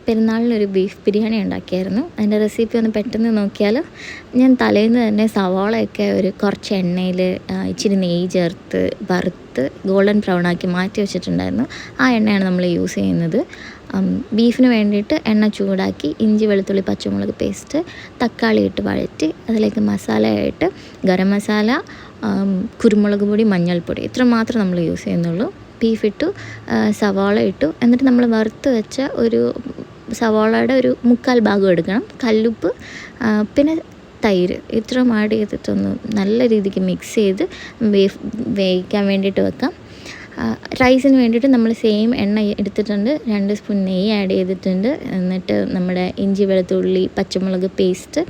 പെരുന്നാളിനൊരു beef biryani ഉണ്ടാക്കിയായിരുന്നു. അതിൻ്റെ recipe ഒന്ന് പെട്ടെന്ന് നോക്കിയാൽ, ഞാൻ തലേന്ന് തന്നെ സവാളയൊക്കെ കുറച്ച് എണ്ണയിൽ ഇച്ചിരി നെയ്യ് ചേർത്ത് വറുത്ത് ഗോൾഡൻ ബ്രൗൺ ആക്കി മാറ്റി വെച്ചിട്ടുണ്ടായിരുന്നു. ആ എണ്ണയാണ് നമ്മൾ യൂസ് ചെയ്യുന്നത്. ബീഫിന് വേണ്ടിയിട്ട് എണ്ണ ചൂടാക്കി ഇഞ്ചി വെളുത്തുള്ളി പച്ചമുളക് പേസ്റ്റ് തക്കാളി ഇട്ട് വഴറ്റി അതിലേക്ക് മസാലയായിട്ട് ഗരം മസാല, കുരുമുളക് പൊടി, മഞ്ഞൾപ്പൊടി ഇത്ര മാത്രം നമ്മൾ യൂസ് ചെയ്യുന്നുള്ളൂ. ബീഫ് ഇട്ടു, സവാള ഇട്ടു, എന്നിട്ട് നമ്മൾ വറുത്ത് വെച്ച ഒരു സവാളയുടെ ഒരു 1/4 ഭാഗം എടുക്കണം. കല്ലുപ്പ്, പിന്നെ തൈര് ഇത്രയും ആഡ് ചെയ്തിട്ടൊന്ന് നല്ല രീതിക്ക് മിക്സ് ചെയ്ത് ബീഫ് വേവിക്കാൻ വേണ്ടിയിട്ട് വെക്കാം. റൈസിന് വേണ്ടിയിട്ട് നമ്മൾ സെയിം എണ്ണ എടുത്തിട്ടുണ്ട്, 2 സ്പൂൺ നെയ്യ് ആഡ് ചെയ്തിട്ടുണ്ട്. എന്നിട്ട് നമ്മുടെ ഇഞ്ചി വെളുത്തുള്ളി പച്ചമുളക് പേസ്റ്റ്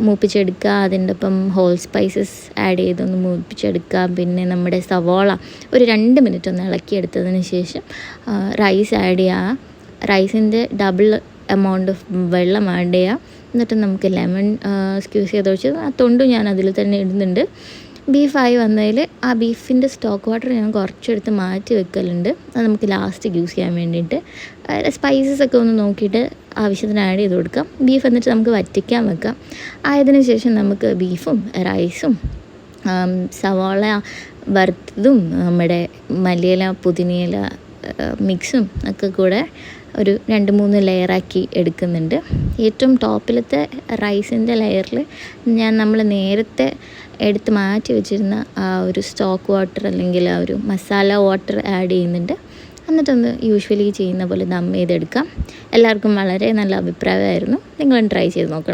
മൂപ്പിച്ചെടുക്കുക. അതിൻ്റെ ഒപ്പം ഹോൾ സ്പൈസസ് ആഡ് ചെയ്തൊന്ന് മൂപ്പിച്ചെടുക്കുക. പിന്നെ നമ്മുടെ സവാള ഒരു 2 മിനിറ്റ് ഒന്ന് ഇളക്കിയെടുത്തതിന് ശേഷം റൈസ് ആഡ് ചെയ്യുക. റൈസിൻ്റെ ഡബിൾ എമൗണ്ട് ഓഫ് വെള്ളം ആഡ് ചെയ്യുക. എന്നിട്ട് നമുക്ക് ലെമൺ സ്ക്യൂസ് ചെയ്ത് ഒഴിച്ച് ആ തൊണ്ടും ഞാൻ അതിൽ തന്നെ ഇടുന്നുണ്ട്. ബീഫായി വന്നതിൽ ആ ബീഫിൻ്റെ സ്റ്റോക്ക് വാട്ടർ ഞാൻ കുറച്ചെടുത്ത് മാറ്റി വെക്കലുണ്ട്. അത് നമുക്ക് ലാസ്റ്റ് യൂസ് ചെയ്യാൻ വേണ്ടിയിട്ട്. സ്പൈസസ് ഒക്കെ ഒന്ന് നോക്കിയിട്ട് ആവശ്യത്തിന് ആഡ് ചെയ്ത് കൊടുക്കാം. ബീഫ് എന്നിട്ട് നമുക്ക് വറ്റിക്കാൻ വെക്കാം. ആയതിനു ശേഷം നമുക്ക് ബീഫും റൈസും സവാള വറുത്തതും നമ്മുടെ മല്ലിയില പുതിനയില മിക്സും ഒക്കെ കൂടെ ഒരു 2-3 ലെയറാക്കി എടുക്കുന്നുണ്ട്. ഏറ്റവും ടോപ്പിലത്തെ റൈസിൻ്റെ ലെയറിൽ നമ്മൾ നേരത്തെ എടുത്ത് മാറ്റി വെച്ചിരുന്ന ആ ഒരു സ്റ്റോക്ക് വാട്ടർ അല്ലെങ്കിൽ ആ ഒരു മസാല വാട്ടർ ആഡ് ചെയ്യുന്നുണ്ട്. എന്നിട്ടൊന്ന് യൂഷ്വലി ചെയ്യുന്ന പോലെ ദം ചെയ്തെടുക്കാം. എല്ലാവർക്കും വളരെ നല്ല അഭിപ്രായമായിരുന്നു. നിങ്ങളും ട്രൈ ചെയ്ത് നോക്കണം.